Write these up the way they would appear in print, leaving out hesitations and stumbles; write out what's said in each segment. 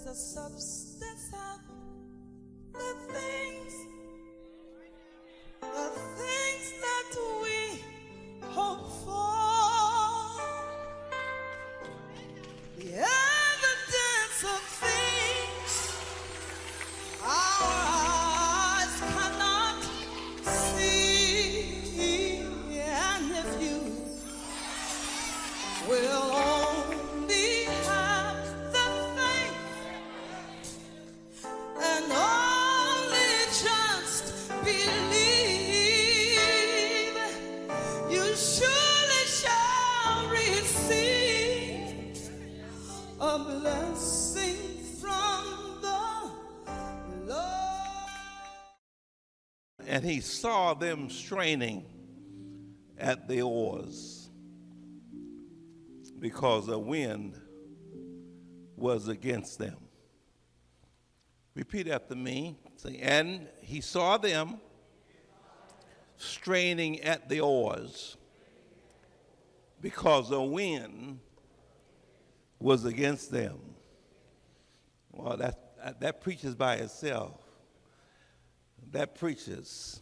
the substance of the things that we hope for, the evidence of things our eyes cannot see. And if you will only have the faith and only just believe, you surely shall receive a blessing from the Lord. And he saw them straining at the oars because the wind was against them. Repeat after me. Say, and he saw them straining at the oars because the wind was against them. Well, that preaches by itself. That preaches.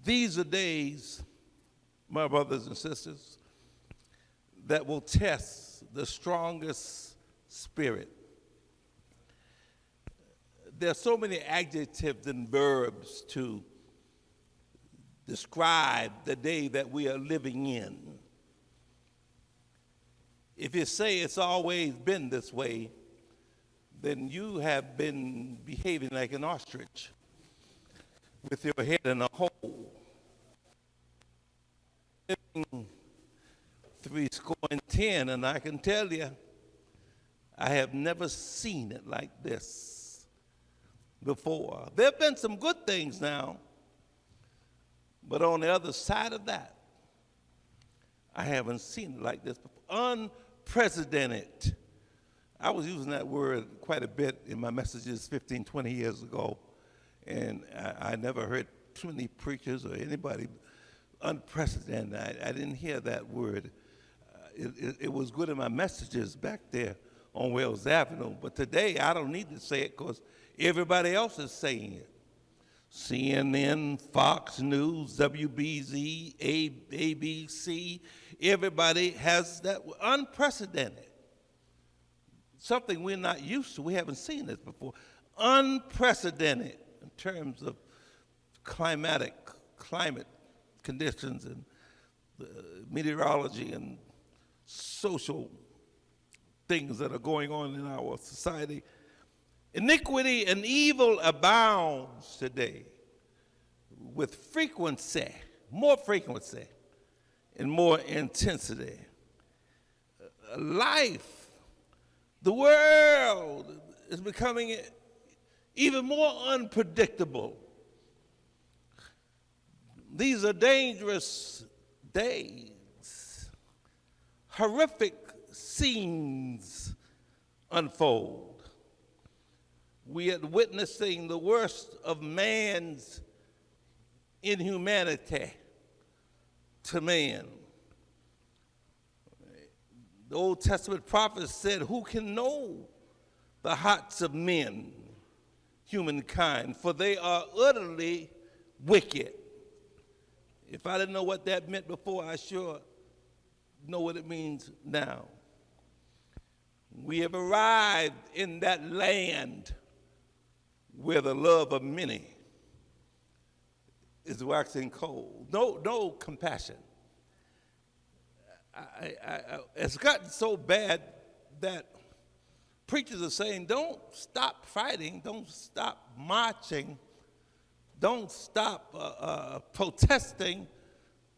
These are days, my brothers and sisters, that will test the strongest spirit. There are so many adjectives and verbs to describe the day that we are living in. If you say it's always been this way, then you have been behaving like an ostrich with your head in a hole. Three score and 10, and I can tell you, I have never seen it like this before. There have been some good things now, but on the other side of that, I haven't seen it like this before. Unprecedented. I was using that word quite a bit in my messages 15, 20 years ago, and I never heard too many preachers or anybody unprecedented. I didn't hear that word. It was good in my messages back there on Wells Avenue, but today I don't need to say it because everybody else is saying it. CNN, Fox News, WBZ, ABC, everybody has that unprecedented. Something we're not used to. We haven't seen this before. Unprecedented in terms of climate conditions and meteorology and social things that are going on in our society. Iniquity and evil abounds today with frequency, more frequency and more intensity. Life, the world is becoming even more unpredictable. These are dangerous days. Horrific scenes unfold. We are witnessing the worst of man's inhumanity to man. The Old Testament prophets said, who can know the hearts of men, humankind, for they are utterly wicked. If I didn't know what that meant before, I sure know what it means now. We have arrived in that land where the love of many is waxing cold. No compassion. It's gotten so bad that preachers are saying, don't stop fighting, don't stop marching, don't stop protesting,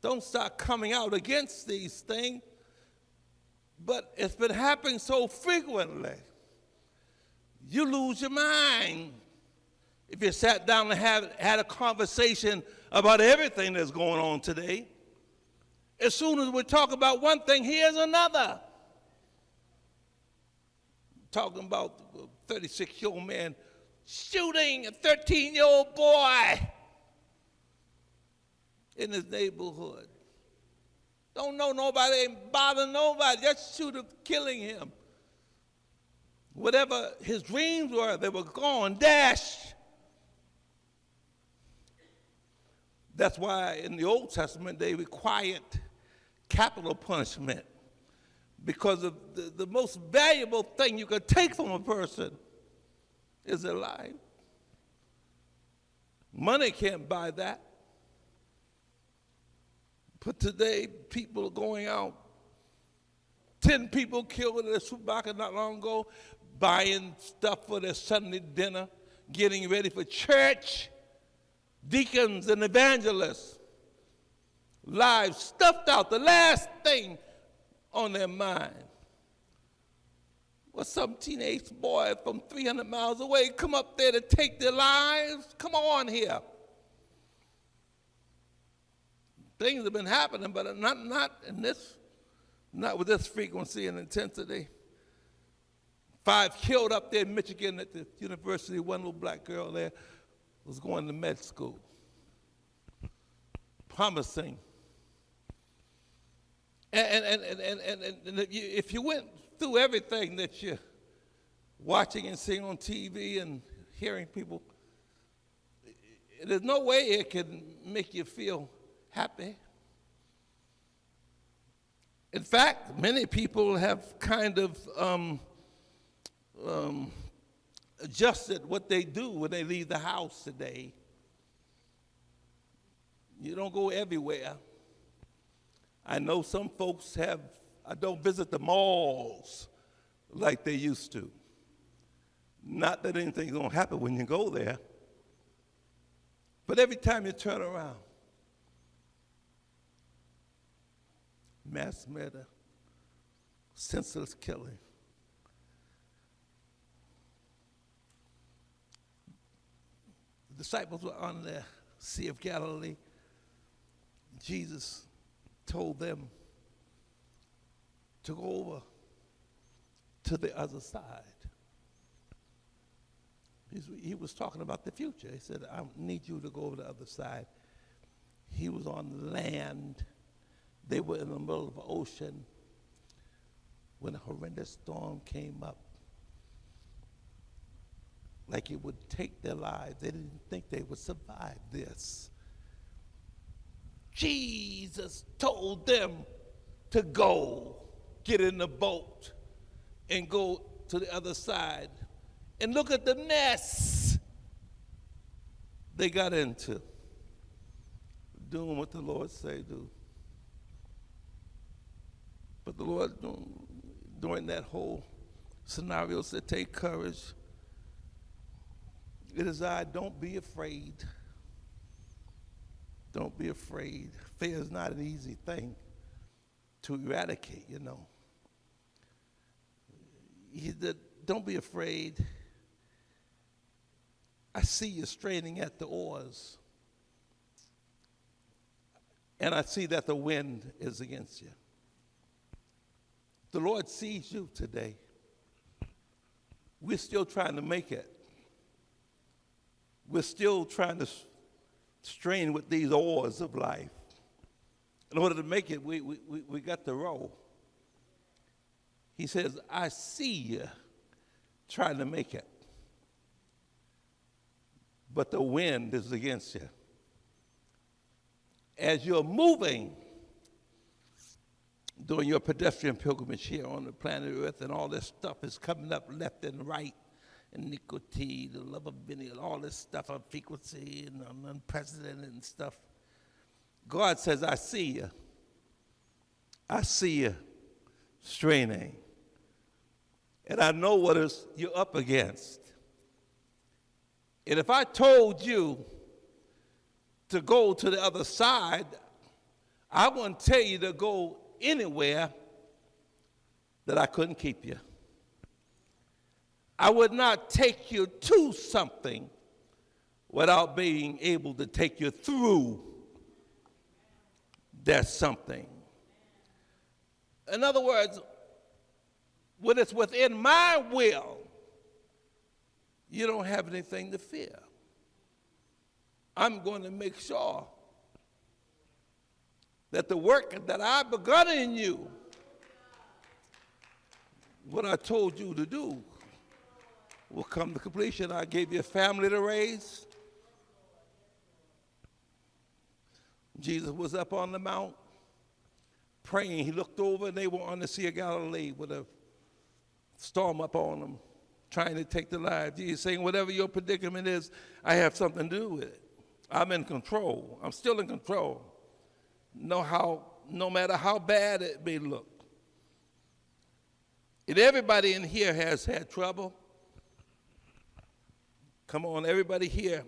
don't stop coming out against these things. But it's been happening so frequently, you lose your mind if you sat down and had a conversation about everything that's going on today. As soon as we talk about one thing, here's another. Talking about the 36-year-old man shooting a 13-year-old boy in his neighborhood. Don't know nobody, ain't bother nobody. Just shoot him, killing him. Whatever his dreams were, they were gone, dash. That's why in the Old Testament they required capital punishment, because of the most valuable thing you could take from a person is their life. Money can't buy that. But today, people are going out. 10 people killed at a supermarket not long ago, buying stuff for their Sunday dinner, getting ready for church. Deacons and evangelists, lives stuffed out, the last thing on their mind. Well, some teenage boy from 300 miles away come up there to take their lives. Come on here. Things have been happening, but not with this frequency and intensity. 5 killed up there in Michigan at the university. One little black girl there was going to med school. Promising. And if you went through everything that you're watching and seeing on TV and hearing people, there's no way it can make you feel happy. In fact, many people have kind of adjusted what they do when they leave the house today. You don't go everywhere. I know some folks don't visit the malls like they used to. Not that anything's going to happen when you go there, but every time you turn around, mass murder, senseless killing. The disciples were on the Sea of Galilee. Jesus told them to go over to the other side. He was talking about the future. He said, I need you to go over the other side. He was on land. They were in the middle of the ocean when a horrendous storm came up. Like it would take their lives. They didn't think they would survive this. Jesus told them to go, get in the boat, and go to the other side. And look at the mess they got into, doing what the Lord say do. But the Lord, during that whole scenario, said, take courage. It is I, don't be afraid. Don't be afraid. Fear is not an easy thing to eradicate, you know. He said, don't be afraid. I see you straining at the oars. And I see that the wind is against you. The Lord sees you today. We're still trying to make it. We're still trying to strain with these oars of life. In order to make it, we got to row. He says, I see you trying to make it, but the wind is against you. As you're moving during your pedestrian pilgrimage here on the planet Earth, and all this stuff is coming up left and right, and nicotine, the love of vinegar, all this stuff on frequency and unprecedented and stuff. God says, I see you. I see you straining. And I know what you're up against. And if I told you to go to the other side, I wouldn't tell you to go anywhere that I couldn't keep you. I would not take you to something without being able to take you through that something. In other words, when it's within my will, you don't have anything to fear. I'm going to make sure that the work that I've begun in you, what I told you to do, will come to completion. I gave you a family to raise. Jesus was up on the mount praying. He looked over and they were on the Sea of Galilee with a storm up on them, trying to take their lives. Jesus saying, whatever your predicament is, I have something to do with it. I'm in control. I'm still in control. No matter how bad it may look. And everybody in here has had trouble. Come on, everybody here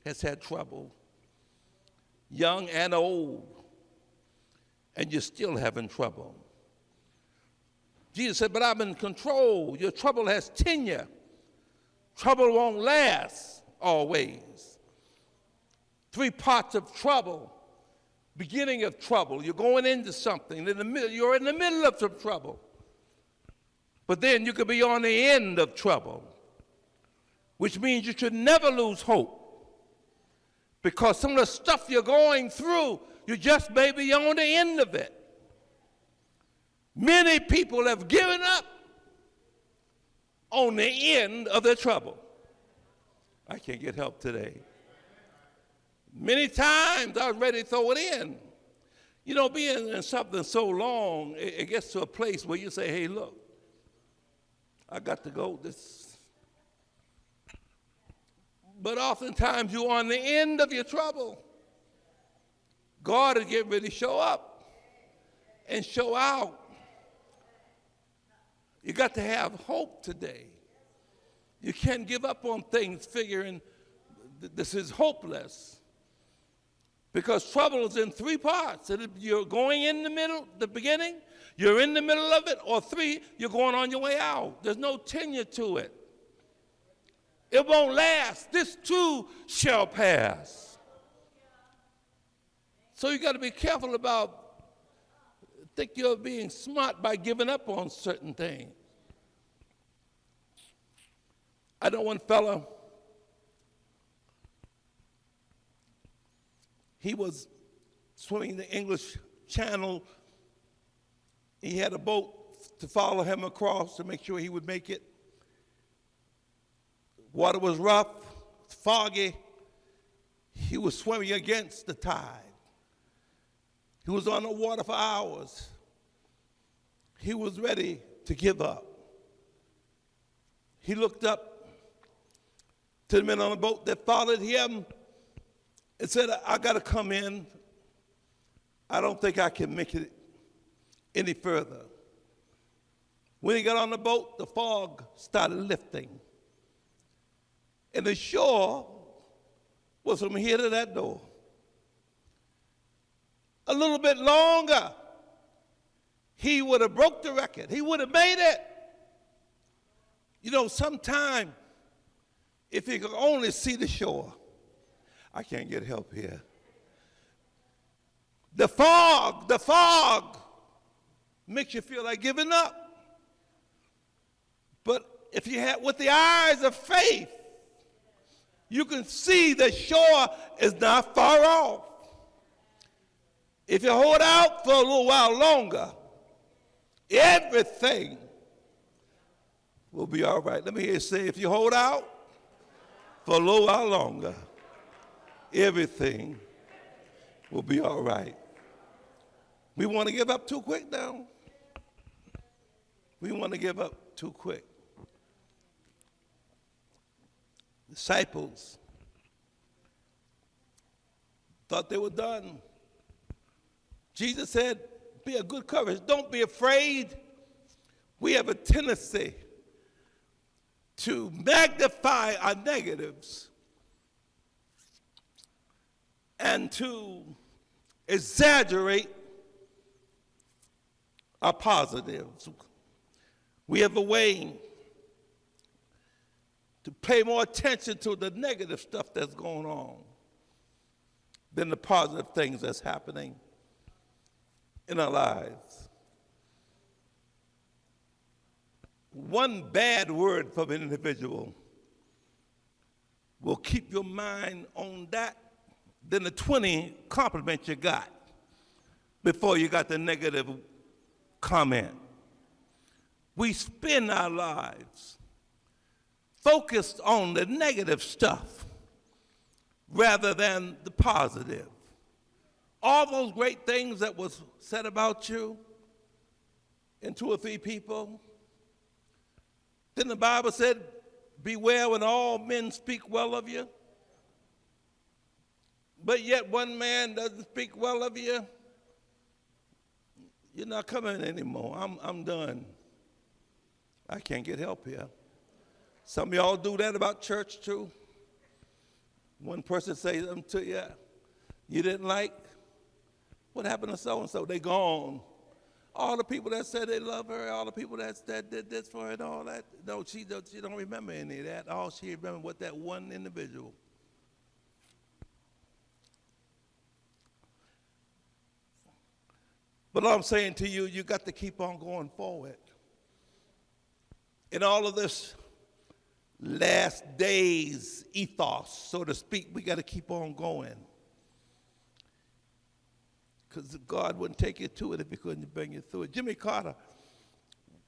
has had trouble. Young and old. And you're still having trouble. Jesus said, but I'm in control. Your trouble has tenure. Trouble won't last always. 3 parts of trouble. Beginning of trouble. You're going into something. You're in the middle of some trouble. But then you could be on the end of trouble, which means you should never lose hope. Because some of the stuff you're going through, you just may be on the end of it. Many people have given up on the end of their trouble. I can't get help today. Many times I was ready to throw it in. You know, being in something so long, it gets to a place where you say, hey, look, I got to go. But oftentimes you're on the end of your trouble. God is getting ready to show up and show out. You got to have hope today. You can't give up on things figuring this is hopeless. Because trouble is in 3 parts. You're going in the middle, the beginning, you're in the middle of it, or 3, you're going on your way out. There's no tenure to it. It won't last. This too shall pass. So you got to be careful about, think you're being smart by giving up on certain things. I know one fellow, he was swimming the English Channel. He had a boat to follow him across to make sure he would make it. Water was rough, foggy. He was swimming against the tide. He was on the water for hours. He was ready to give up. He looked up to the men on the boat that followed him and said, I got to come in. I don't think I can make it any further. When he got on the boat, the fog started lifting. And the shore was from here to that door. A little bit longer, he would have broke the record. He would have made it. You know, sometime, if you could only see the shore, I can't get help here. The fog makes you feel like giving up. But if you have, with the eyes of faith, you can see the shore is not far off. If you hold out for a little while longer, everything will be all right. Let me hear you say, if you hold out for a little while longer, everything will be all right. We want to give up too quick now. We want to give up too quick. Disciples thought they were done. Jesus said, be of good courage. Don't be afraid. We have a tendency to magnify our negatives and to exaggerate our positives. We have a way to pay more attention to the negative stuff that's going on than the positive things that's happening in our lives. One bad word from an individual will keep your mind on that than the 20 compliments you got before you got the negative comment. We spend our lives focused on the negative stuff rather than the positive. All those great things that was said about you in 2 or 3 people. Then the Bible said, beware when all men speak well of you. But yet one man doesn't speak well of you. You're not coming anymore. I'm done. I can't get help here. Some of y'all do that about church too. One person says something to you, you didn't like. What happened to so-and-so? They gone. All the people that said they love her, all the people that did this for her and all that, no, she don't remember any of that. All she remembers was that one individual. But all I'm saying to you, you got to keep on going forward. In all of this last days ethos, so to speak, we got to keep on going. Because God wouldn't take you to it if he couldn't bring you through it. Jimmy Carter,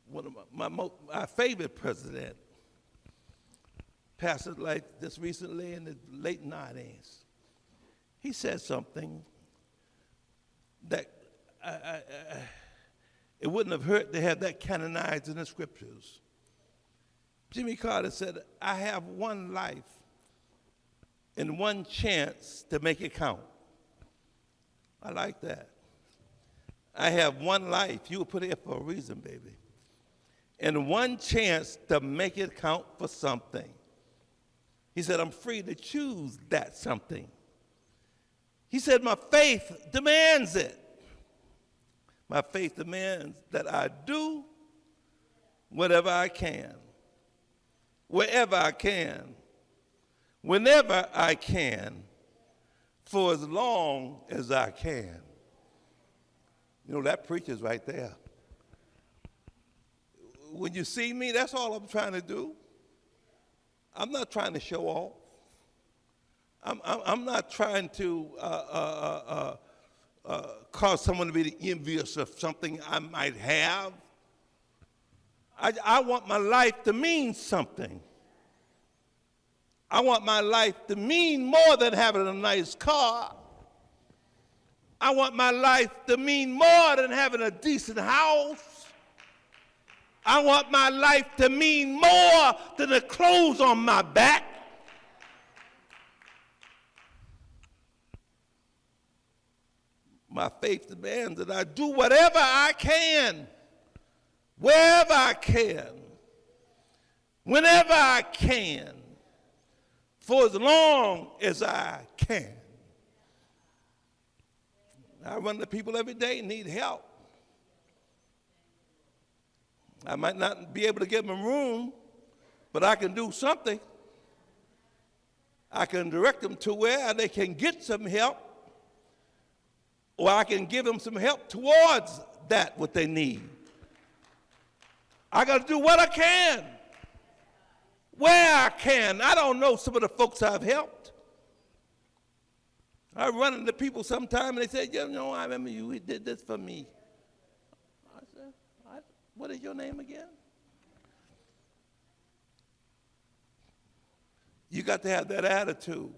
one of my favorite president, passed his life just recently in the late 90s. He said something that it wouldn't have hurt to have that canonized in the scriptures. Jimmy Carter said, I have one life and one chance to make it count. I like that. I have one life. You were put here for a reason, baby. And one chance to make it count for something. He said, I'm free to choose that something. He said, my faith demands it. My faith demands that I do whatever I can, wherever I can, whenever I can, for as long as I can. You know, that preaches right there. When you see me, that's all I'm trying to do. I'm not trying to show off. I'm not trying to cause someone to be envious of something I might have. I want my life to mean something. I want my life to mean more than having a nice car. I want my life to mean more than having a decent house. I want my life to mean more than the clothes on my back. My faith demands that I do whatever I can, wherever I can, whenever I can, for as long as I can. I run to people every day and need help. I might not be able to give them room, but I can do something. I can direct them to where they can get some help, or I can give them some help towards that what they need. I got to do what I can, where I can. I don't know some of the folks I've helped. I run into people sometime and they say, you know, I remember you did this for me. I said, what is your name again? You got to have that attitude.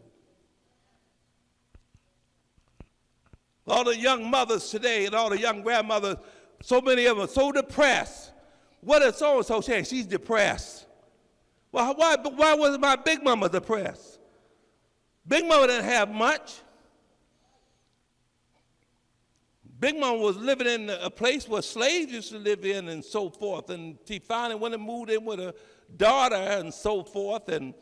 All the young mothers today and all the young grandmothers, so many of them are so depressed. What is so-and-so saying? She's depressed. Well, why was my big mama depressed? Big mama didn't have much. Big mama was living in a place where slaves used to live in and so forth. And she finally went and moved in with her daughter and so forth. And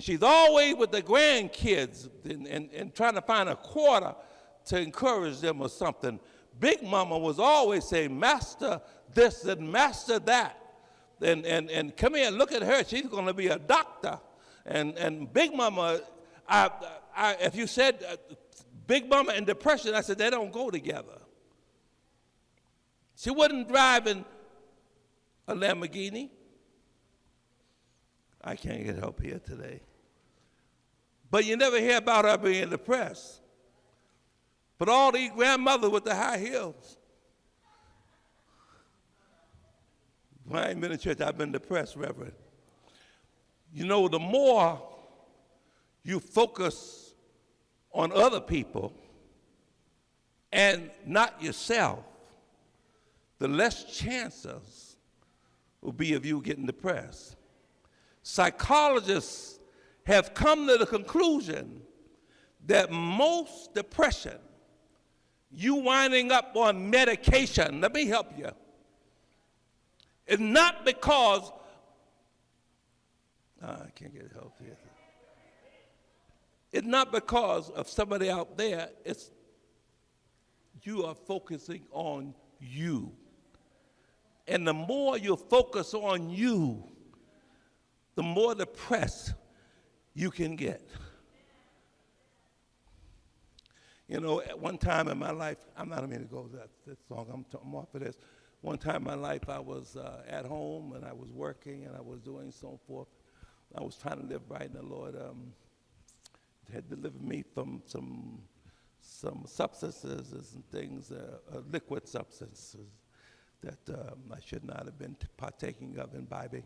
she's always with the grandkids and trying to find a quarter to encourage them or something. Big mama was always saying, master this and master that. And come here, look at her, she's going to be a doctor. And Big mama, if you said Big mama and depression, I said, they don't go together. She wasn't driving a Lamborghini. I can't get help here today. But you never hear about her being depressed. But all these grandmothers with the high heels. When I ain't been in church, I've been depressed, Reverend. You know, the more you focus on other people and not yourself, the less chances will be of you getting depressed. Psychologists have come to the conclusion that most depression, you winding up on medication, let me help you, is not because, I can't get help here. It's not because of somebody out there, it's you are focusing on you. And the more you focus on you, the more depressed you can get. You know, at one time in my life, I'm not going to go that long, I'm off of this. One time in my life, I was at home and I was working and I was doing so forth. I was trying to live right, and the Lord had delivered me from some substances and things, liquid substances that I should not have been partaking of, imbibing.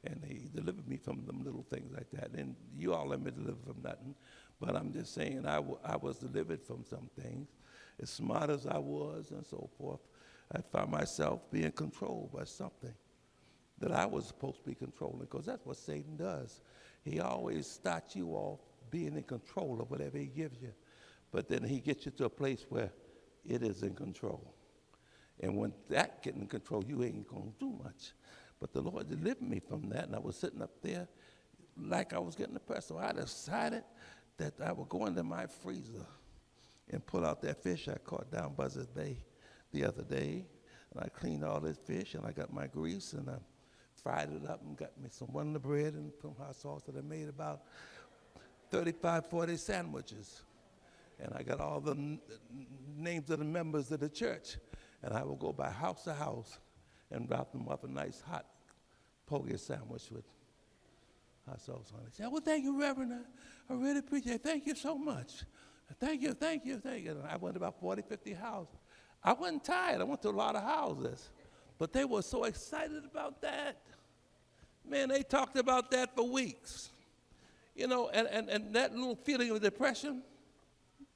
And he delivered me from them little things like that. And you all let me deliver from nothing. But I'm just saying I was delivered from some things. As smart as I was and so forth, I found myself being controlled by something that I was supposed to be controlling, because that's what Satan does. He always starts you off being in control of whatever he gives you. But then he gets you to a place where it is in control. And when that gets in control, you ain't going to do much. But the Lord delivered me from that, and I was sitting up there like I was getting depressed. So I decided that I would go into my freezer and pull out that fish I caught down Buzzards Bay the other day. And I cleaned all this fish, and I got my grease, and I fried it up and got me some Wonder Bread and some hot sauce that I made about 35, 40 sandwiches. And I got all the names of the members of the church. And I will go by house to house and drop them up a nice hot poke sandwich with hot sauce on it. I said, well, thank you, Reverend. I really appreciate it. Thank you so much. Thank you, thank you, thank you. And I went to about 40, 50 houses. I wasn't tired. I went to a lot of houses. But they were so excited about that. Man, they talked about that for weeks. You know, and that little feeling of depression,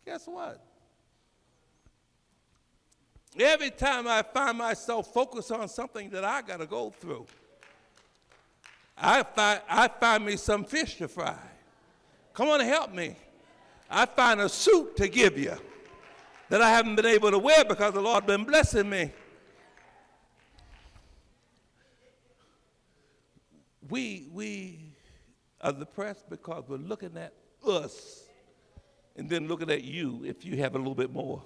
guess what? Every time I find myself focused on something that I got to go through, I find me some fish to fry. Come on and help me. I find a suit to give you that I haven't been able to wear because the Lord been blessing me. We are depressed because we're looking at us and then looking at you if you have a little bit more.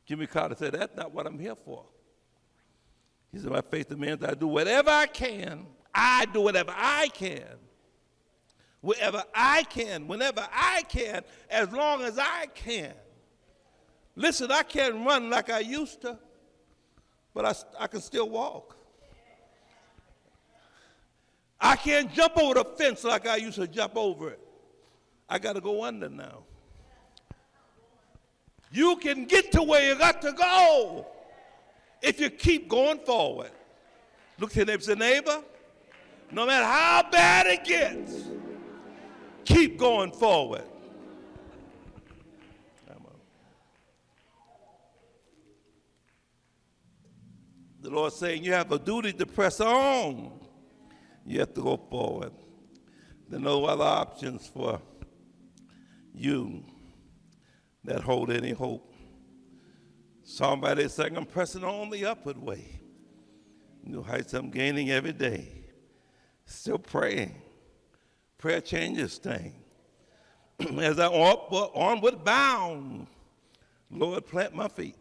Jimmy Carter said, that's not what I'm here for. He said, my faith demands I do whatever I can. I do whatever I can. Wherever I can, whenever I can, as long as I can. Listen, I can't run like I used to, but I can still walk. I can't jump over the fence like I used to jump over it. I got to go under now. You can get to where you got to go if you keep going forward. Look to your neighbor and say, neighbor, no matter how bad it gets, keep going forward. The Lord's saying you have a duty to press on. You have to go forward. There are no other options for you that hold any hope. Somebody saying, I'm pressing on the upward way. New heights I'm gaining every day. Still praying. Prayer changes things. As I onward bound, Lord, plant my feet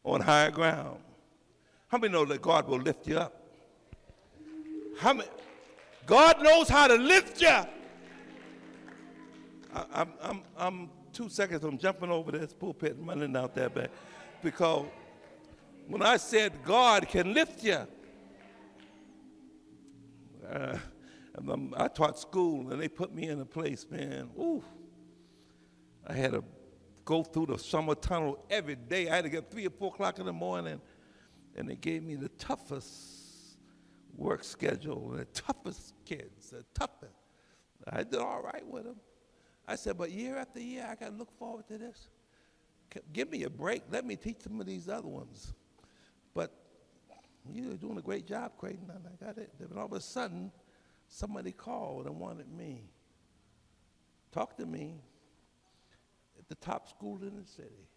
on higher ground. How many know that God will lift you up? How many? God knows how to lift you. I'm 2 seconds from jumping over this pulpit and running out that back. Because when I said God can lift you, I taught school and they put me in a place, man. Ooh, I had to go through the summer tunnel every day. I had to get 3 or 4 o'clock in the morning, and they gave me the toughest work schedule, the toughest kids, the toughest. I did all right with them. I said, but year after year, I got to look forward to this. Give me a break. Let me teach some of these other ones. But you're doing a great job, Creighton. And I got it. Then all of a sudden, somebody called and wanted me. Talk to me at the top school in the city.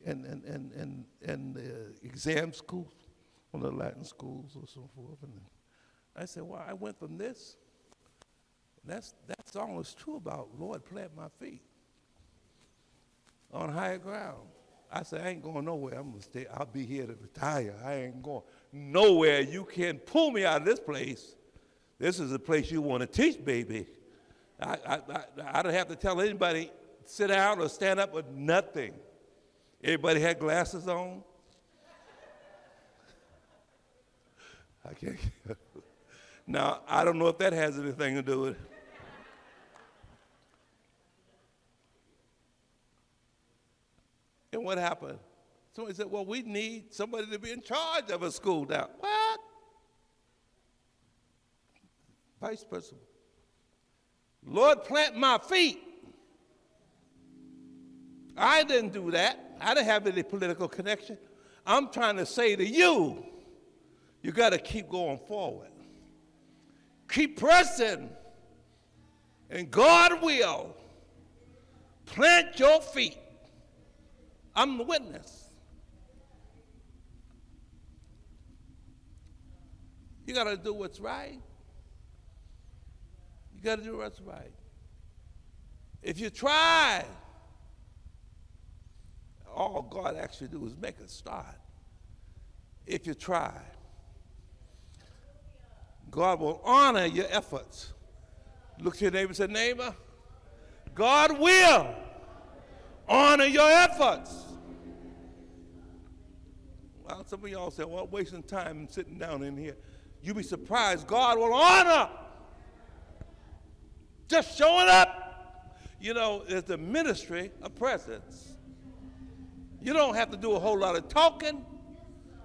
And the exam school, one of the Latin schools or so forth. And I said, well, I went from this. That song was true about Lord plant my feet on higher ground. I said, I ain't going nowhere. I'm going to stay. I'll be here to retire. I ain't going nowhere. You can't pull me out of this place. This is the place you want to teach, baby. I don't have to tell anybody sit down or stand up or nothing. Everybody had glasses on. I can't. Now, I don't know if that has anything to do with it. And what happened? Somebody said, well, we need somebody to be in charge of a school now. What? Vice principal. Lord, plant my feet. I didn't do that. I didn't have any political connection. I'm trying to say to you, you got to keep going forward. Keep pressing, and God will plant your feet. I'm the witness. You got to do what's right. You got to do what's right. If you try, all God actually do is make a start. If you try, God will honor your efforts. Look to your neighbor and say, neighbor, God will honor your efforts. Well, some of y'all say, well, I'm wasting time sitting down in here. You'll be surprised. God will honor. Just showing up. You know, there's the ministry of presence. You don't have to do a whole lot of talking.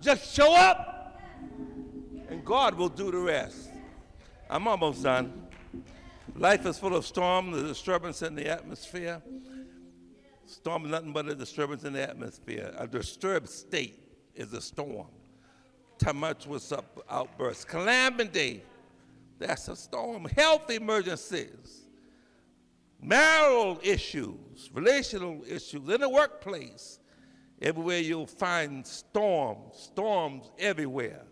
Just show up, and God will do the rest. I'm almost done. Life is full of storm, the disturbance in the atmosphere. Storm is nothing but a disturbance in the atmosphere. A disturbed state is a storm. Tumultuous outbursts. Calamity, that's a storm. Health emergencies. Marital issues, relational issues, in the workplace. Everywhere you'll find storms everywhere.